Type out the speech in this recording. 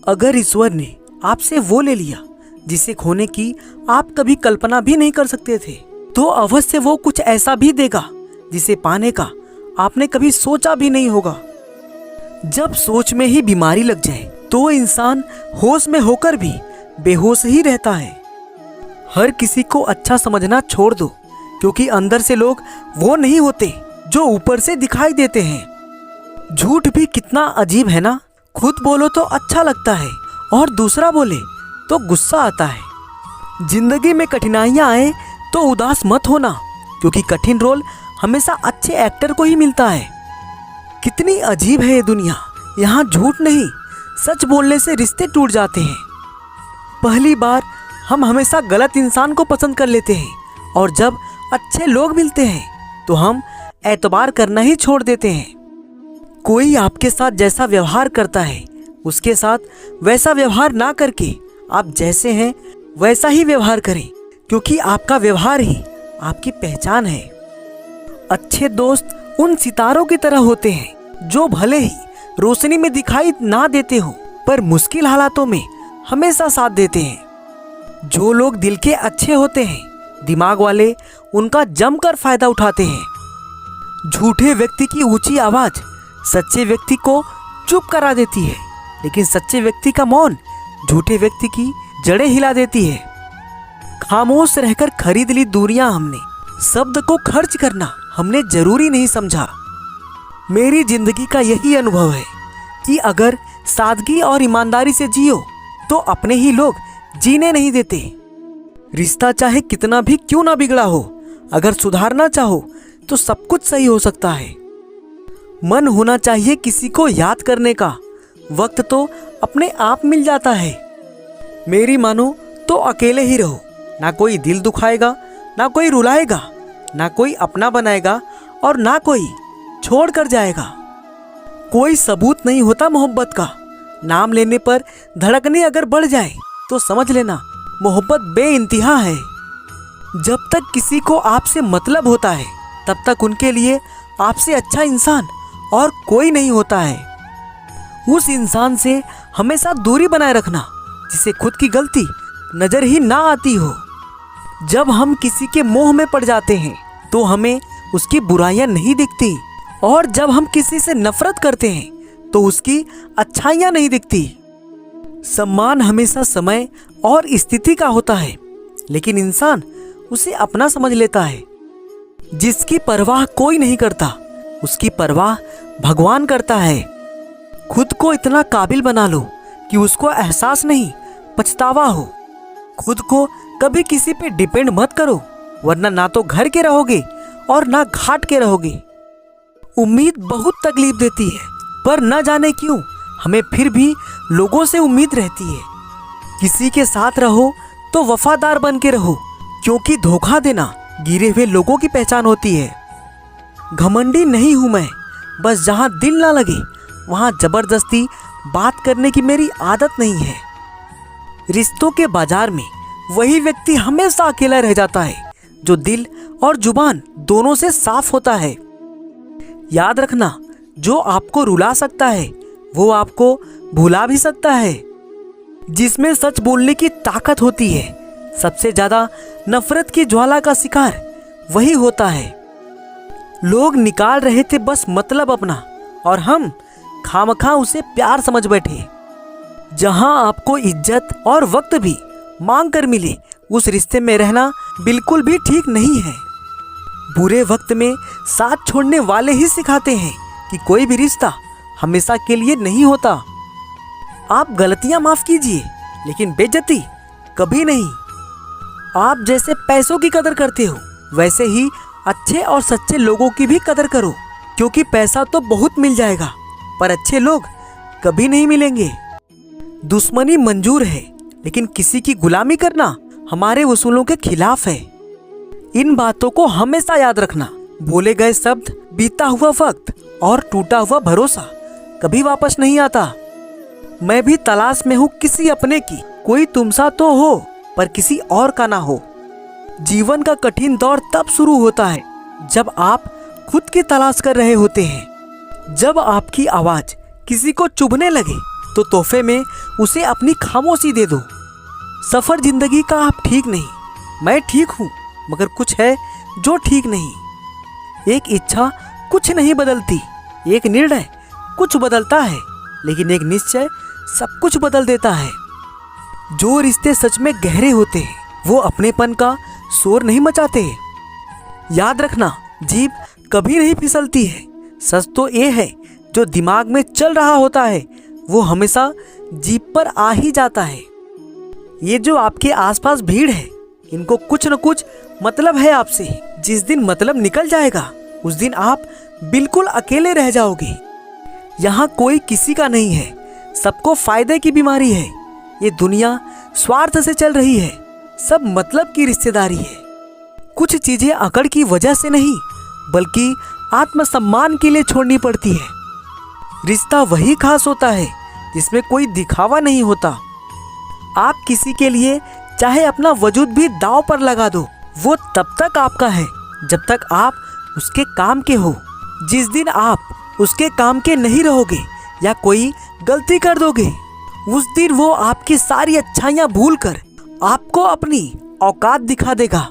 अगर ईश्वर ने आपसे वो ले लिया जिसे खोने की आप कभी कल्पना भी नहीं कर सकते थे, तो अवश्य वो कुछ ऐसा भी देगा जिसे पाने का आपने कभी सोचा भी नहीं होगा। जब सोच में ही बीमारी लग जाए तो इंसान होश में होकर भी बेहोश ही रहता है। हर किसी को अच्छा समझना छोड़ दो, क्योंकि अंदर से लोग वो नहीं होते जो ऊपर से दिखाई देते हैं। झूठ भी कितना अजीब है ना। खुद बोलो तो अच्छा लगता है और दूसरा बोले तो गुस्सा आता है। जिंदगी में कठिनाइयां आए तो उदास मत होना, क्योंकि कठिन रोल हमेशा अच्छे एक्टर को ही मिलता है। कितनी अजीब है ये दुनिया। यहाँ झूठ नहीं, सच बोलने से रिश्ते टूट जाते हैं। पहली बार हम हमेशा गलत इंसान को पसंद कर लेते हैं, और जब अच्छे लोग मिलते हैं तो हम एतबार करना ही छोड़ देते हैं। कोई आपके साथ जैसा व्यवहार करता है, उसके साथ वैसा व्यवहार ना करके आप जैसे हैं वैसा ही व्यवहार करें, क्योंकि आपका व्यवहार ही आपकी पहचान है। अच्छे दोस्त उन सितारों की तरह होते हैं जो भले ही रोशनी में दिखाई ना देते हो, पर मुश्किल हालातों में हमेशा साथ देते हैं। जो लोग दिल के अच्छे होते हैं, दिमाग वाले उनका जमकर फायदा उठाते हैं। झूठे व्यक्ति की ऊंची आवाज सच्चे व्यक्ति को चुप करा देती है, लेकिन सच्चे व्यक्ति का मौन झूठे व्यक्ति की जड़ें हिला देती है। खामोश रहकर खरीद ली दूरियां हमने, शब्द को खर्च करना हमने जरूरी नहीं समझा। मेरी जिंदगी का यही अनुभव है कि अगर सादगी और ईमानदारी से जियो तो अपने ही लोग जीने नहीं देते। रिश्ता चाहे कितना भी क्यों ना बिगड़ा हो, अगर सुधारना चाहो तो सब कुछ सही हो सकता है। मन होना चाहिए किसी को याद करने का, वक्त तो अपने आप मिल जाता है। मेरी मानो तो अकेले ही रहो, ना कोई दिल दुखाएगा, ना कोई रुलाएगा, ना कोई अपना बनाएगा और ना कोई छोड़ कर जाएगा। कोई सबूत नहीं होता मोहब्बत का। नाम लेने पर धड़कने अगर बढ़ जाए तो समझ लेना मोहब्बत बेइंतहा है। जब तक किसी को आपसे मतलब होता है, तब तक उनके लिए आपसे अच्छा इंसान और कोई नहीं होता है। उस इंसान से हमेशा दूरी बनाए रखना जिसे खुद की गलती नजर ही ना आती हो। जब हम किसी के मोह में पड़ जाते हैं तो हमें उसकी बुराइयां नहीं दिखती, और जब हम किसी से नफरत करते हैं तो उसकी अच्छाइयां नहीं दिखती। सम्मान हमेशा समय और स्थिति का होता है, लेकिन इंसान उसे अपना समझ लेता है। जिसकी परवाह कोई नहीं करता, उसकी परवाह भगवान करता है। खुद को इतना काबिल बना लो कि उसको एहसास नहीं, पछतावा हो। खुद को कभी किसी पे डिपेंड मत करो, वरना ना तो घर के रहोगे और ना घाट के रहोगे। उम्मीद बहुत तकलीफ देती है, पर न जाने क्यों हमें फिर भी लोगों से उम्मीद रहती है। किसी के साथ रहो तो वफादार बन के रहो, क्योंकि धोखा देना गिरे हुए लोगों की पहचान होती है। घमंडी नहीं हूं मैं, बस जहां दिल ना लगे वहां जबरदस्ती बात करने की मेरी आदत नहीं है। रिश्तों के बाजार में वही व्यक्ति हमेशा अकेला रह जाता है जो दिल और जुबान दोनों से साफ होता है। याद रखना, जो आपको रुला सकता है वो आपको भुला भी सकता है। जिसमें सच बोलने की ताकत होती है, सबसे ज्यादा नफरत की ज्वाला का शिकार वही होता है। लोग निकाल रहे थे बस मतलब अपना, और हम खामखा उसे प्यार समझ बैठे। जहां आपको इज्जत और वक्त भी मांग कर मिले, उस रिश्ते में रहना बिल्कुल भी ठीक नहीं है। बुरे वक्त में साथ छोड़ने वाले ही सिखाते हैं कि कोई भी रिश्ता हमेशा के लिए नहीं होता। आप गलतियां माफ कीजिए, लेकिन बेइज्जती कभी नहीं। आप जैसे पैसों की कदर करते हो, वैसे ही अच्छे और सच्चे लोगों की भी कदर करो, क्योंकि पैसा तो बहुत मिल जाएगा, पर अच्छे लोग कभी नहीं मिलेंगे। दुश्मनी मंजूर है, लेकिन किसी की गुलामी करना हमारे उसूलों के खिलाफ है। इन बातों को हमेशा याद रखना। बोले गए शब्द, बीता हुआ वक्त और टूटा हुआ भरोसा कभी वापस नहीं आता। मैं भी तलाश में हूँ किसी अपने की, कोई तुमसा तो हो पर किसी और का ना हो। जीवन का कठिन दौर तब शुरू होता है जब आप खुद की तलाश कर रहे होते हैं। जब आपकी आवाज किसी को चुभने लगे तो तोहफे में उसे अपनी खामोशी दे दो। सफ़र जिंदगी का आप ठीक नहीं, मैं ठीक हूँ, मगर कुछ है जो ठीक नहीं। एक इच्छा कुछ नहीं बदलती, एक निर्णय कुछ बदलता है, लेकिन एक निश्चय सब कुछ बदल देता है। जो रिश्ते सच में गहरे होते हैं वो अपनेपन का शोर नहीं मचाते। याद रखना, जीभ कभी नहीं फिसलती है। सच तो ये है, जो दिमाग में चल रहा होता है वो हमेशा जीभ पर आ ही जाता है। ये जो आपके आसपास भीड़ है, इनको कुछ न कुछ मतलब है आपसे। जिस दिन मतलब निकल जाएगा उस दिन आप बिल्कुल अकेले रह जाओगे। यहाँ कोई किसी का नहीं है, सबको फायदे की बीमारी है। ये दुनिया स्वार्थ से चल रही है, सब मतलब की रिश्तेदारी है। कुछ चीजें अकड़ की वजह से नहीं बल्कि आत्मसम्मान के लिए छोड़नी पड़ती है। रिश्ता वही खास होता है जिसमें कोई दिखावा नहीं होता। आप किसी के लिए चाहे अपना वजूद भी दांव पर लगा दो, वो तब तक आपका है जब तक आप उसके काम के हो। जिस दिन आप उसके काम के नहीं रहोगे या कोई गलती कर दोगे, उस दिन वो आपकी सारी अच्छाइयाँ भूलकर आपको अपनी औकात दिखा देगा।